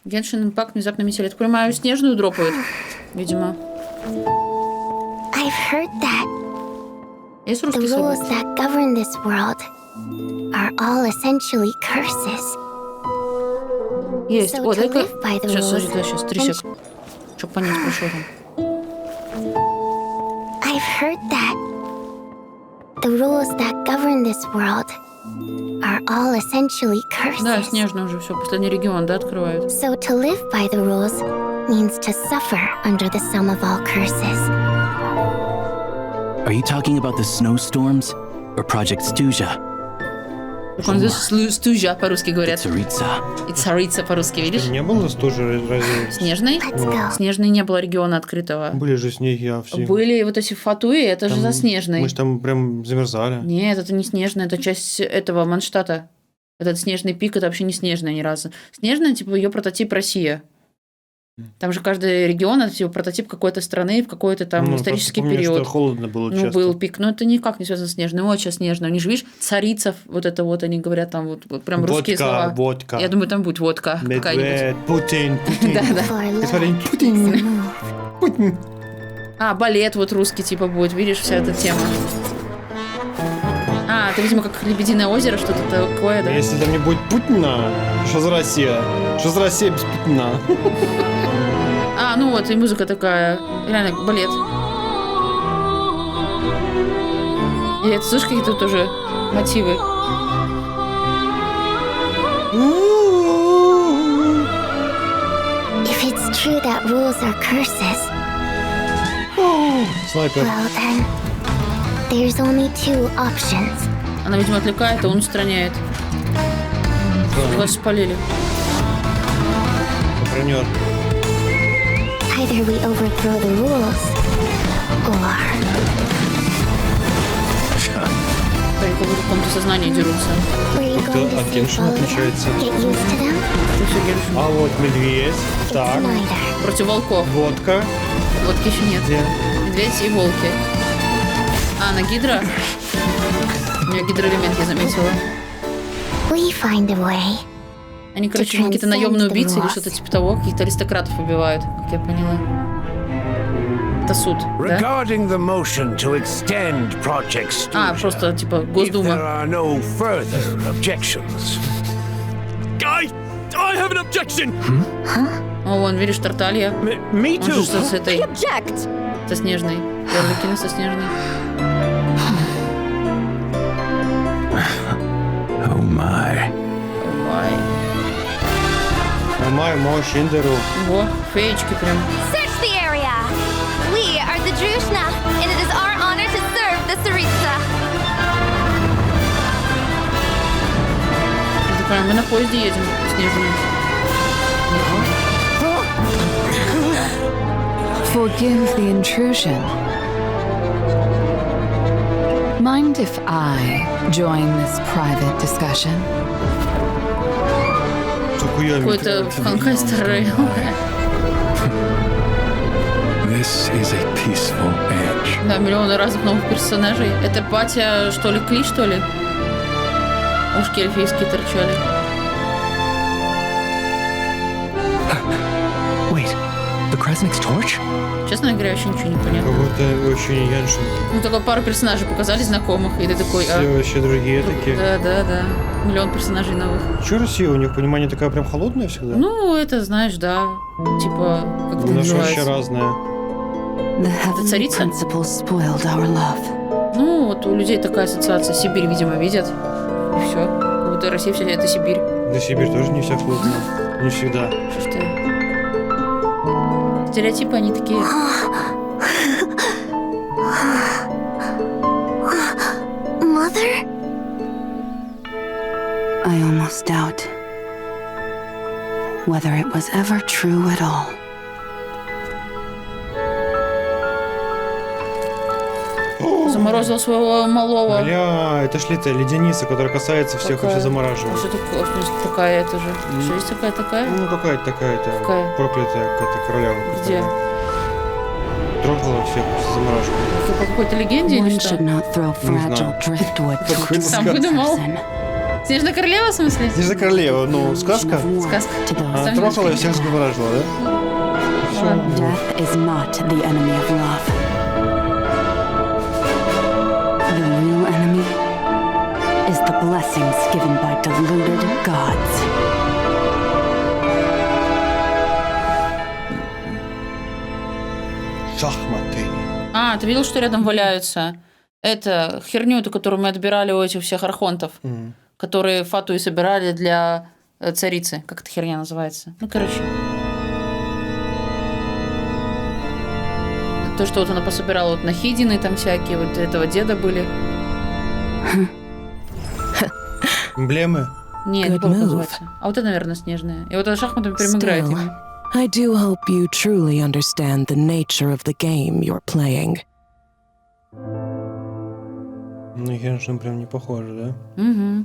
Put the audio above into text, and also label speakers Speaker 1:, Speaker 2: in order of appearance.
Speaker 1: Genshin Impact внезапно метели. Так понимаю, снежную дропают, видимо.
Speaker 2: I've heard that
Speaker 1: Есть
Speaker 2: the
Speaker 1: русский
Speaker 2: rules
Speaker 1: слабый?
Speaker 2: that govern this world are all essentially curses.
Speaker 1: Есть.
Speaker 2: So
Speaker 1: О,
Speaker 2: to
Speaker 1: дай-ка...
Speaker 2: live by the
Speaker 1: Сейчас,
Speaker 2: rules
Speaker 1: сейчас, 3
Speaker 2: and-
Speaker 1: сек. Чтоб понять, про что там.
Speaker 2: I've heard that the rules that govern this world are all essentially
Speaker 1: Да,
Speaker 2: curses.
Speaker 1: снежный уже все. Последний регион, да, открывают.
Speaker 2: So to live by the rules means to suffer under the sum of all curses.
Speaker 3: Are you talking about the snowstorms or Project Stuja?
Speaker 1: Так он здесь стужа по-русски говорят.
Speaker 3: Tsaritsa.
Speaker 1: И царица по-русски, видишь?
Speaker 4: Не было тоже разве?
Speaker 1: Снежный?
Speaker 2: Let's go.
Speaker 1: Снежный не было региона открытого.
Speaker 4: Были же снеги, а все.
Speaker 1: Были вот эти фатуи, это же
Speaker 4: Там
Speaker 1: заснежный.
Speaker 4: Мы же там прям замерзали.
Speaker 1: Нет, это не снежный, это часть этого Манштата. Этот снежный пик, это вообще не снежная ни разу. Снежная, типа, ее прототип Россия. Там же каждый регион, это типа прототип какой-то страны в какой-то там
Speaker 4: Ну,
Speaker 1: исторический
Speaker 4: просто помню,
Speaker 1: период.
Speaker 4: что холодно было
Speaker 1: Ну,
Speaker 4: часто.
Speaker 1: был пик, но это никак не связано с снежной. Очень снежно. У них же, видишь, царица, вот это вот, они говорят там вот прям русские слова.
Speaker 4: Водка.
Speaker 1: Я думаю, там будет водка какая-нибудь.
Speaker 4: Медведь, Путин, Путин.
Speaker 1: Да-да.
Speaker 2: For
Speaker 4: Господин
Speaker 2: love
Speaker 4: Путин.
Speaker 2: to move.
Speaker 4: Путин.
Speaker 1: А, балет вот русский типа будет, видишь, вся эта тема. А, это, видимо, как «Лебединое озеро», что-то такое, да?
Speaker 4: Если там не будет Путина, что за Россия? Что за Россия без Путина?
Speaker 1: А, ну вот, и музыка такая, реально, балет. И это, слышишь, какие-то тоже мотивы.
Speaker 2: If it's true that rules are curses,
Speaker 4: Снайпер.
Speaker 2: well then, there's only two options.
Speaker 1: Она, видимо, отвлекает, а он устраняет. Вас спалили.
Speaker 4: Контролер.
Speaker 2: Either we overthrow the rules, or
Speaker 1: Они как будто в каком-то сознании дерутся.
Speaker 2: were you
Speaker 4: Как-то
Speaker 2: going to
Speaker 4: от
Speaker 2: say
Speaker 4: Геншина
Speaker 2: follow them?
Speaker 4: отличается.
Speaker 2: Get used to them?
Speaker 1: Это все Геншин.
Speaker 4: А вот медведь.
Speaker 2: It's
Speaker 4: Так.
Speaker 2: neither.
Speaker 1: Против волков.
Speaker 4: Водка.
Speaker 1: Водки еще нет.
Speaker 4: Где?
Speaker 1: Медведь и волки. А, на гидро? У нее гидроэлемент, я заметила.
Speaker 2: We find a way.
Speaker 1: Они, короче, какие-то наемные убийцы или что-то типа того. Каких-то аристократов убивают, как я поняла. Это суд, да?
Speaker 5: Regarding the motion to extend Project
Speaker 1: А,
Speaker 5: Stuja,
Speaker 1: просто типа
Speaker 5: if there
Speaker 1: Госдума.
Speaker 5: are no further objections.
Speaker 6: I have an objection.
Speaker 1: О, вон, видишь, Тарталья.
Speaker 5: Me
Speaker 1: Он же
Speaker 5: too.
Speaker 1: что с этой,
Speaker 6: Object.
Speaker 1: со снежной. Ярлыкина со снежной.
Speaker 3: Oh my.
Speaker 1: Ой.
Speaker 4: Май, мой, Шиндеру.
Speaker 1: Во, феечки прям.
Speaker 7: Search the area! We are the Drushna, and it is our honor to serve the Tsaritsa.
Speaker 1: Это прям мы на поезде едем снежным.
Speaker 8: Forgive the intrusion. Mind if I join this private discussion?
Speaker 1: Какой-то ханкай старый.
Speaker 9: This is a peaceful age.
Speaker 1: Да, миллионы разных новых персонажей. Это батя, что ли, Кли, что ли? Ушки эльфийские торчали.
Speaker 3: Wait, the Krasnik's torch?
Speaker 1: Честно говоря, вообще ничего не понятно.
Speaker 4: Как будто вообще не Геншин.
Speaker 1: Ну, только пару персонажей показали знакомых, и ты такой,
Speaker 4: Все
Speaker 1: а...
Speaker 4: вообще другие такие.
Speaker 1: Да. Миллион персонажей новых.
Speaker 4: Че Россия? У них понимание такая прям холодная всегда?
Speaker 1: Ну, это, знаешь, да. Типа, как это
Speaker 4: У нас вообще
Speaker 1: называется?
Speaker 4: разная.
Speaker 8: The heavenly
Speaker 1: царица?
Speaker 8: principles spoiled our love.
Speaker 1: Ну, вот у людей такая ассоциация. Сибирь, видимо, видят. И все. Как будто Россия вся это Сибирь.
Speaker 4: Да Сибирь тоже не вся холодная. Не всегда.
Speaker 1: Что ж ты? Стереотипы, они такие...
Speaker 2: Mother?
Speaker 8: I almost doubt whether it was ever true at all.
Speaker 1: Заморозил своего малого.
Speaker 4: Бля, это ж ледяница, которая касается всех и все
Speaker 1: А
Speaker 4: замораживает.
Speaker 1: что такое? В смысле, такая это же? Что есть такая?
Speaker 4: Ну, какая-то такая-то
Speaker 1: Какая?
Speaker 4: проклятая какая-то королева.
Speaker 1: Где?
Speaker 4: Трогала всех, все замораживала.
Speaker 1: По какой-то легенде или
Speaker 8: One
Speaker 1: что?
Speaker 8: should not throw fragile driftwood to a
Speaker 4: Какой-то
Speaker 1: Сам
Speaker 8: drunk
Speaker 1: выдумал.
Speaker 8: person.
Speaker 1: Снежная королева, в смысле?
Speaker 4: Снежная королева, ну, сказка.
Speaker 1: Сказка.
Speaker 4: Она трахала и всех взбудоражила, да?
Speaker 8: Death is not the enemy of love. The real enemy is the blessings given by deluded gods.
Speaker 4: Шахматы.
Speaker 1: А, ты видел, что рядом валяются? Это херню, эту, которую мы отбирали у этих всех архонтов, которые фатуи собирали для царицы. Как эта херня называется? Ну, короче. То, что вот она пособирала вот нахидины там всякие, вот этого деда были.
Speaker 4: Эмблемы.
Speaker 1: Не, не
Speaker 8: Good
Speaker 1: помню, как
Speaker 8: move.
Speaker 1: называется. А вот это, наверное, снежная. И вот она шахматами прям играет
Speaker 10: Still,
Speaker 1: ими.
Speaker 10: I do hope you truly understand the nature of the game you're playing.
Speaker 4: Ну, конечно, прям не похоже, да?
Speaker 1: Угу.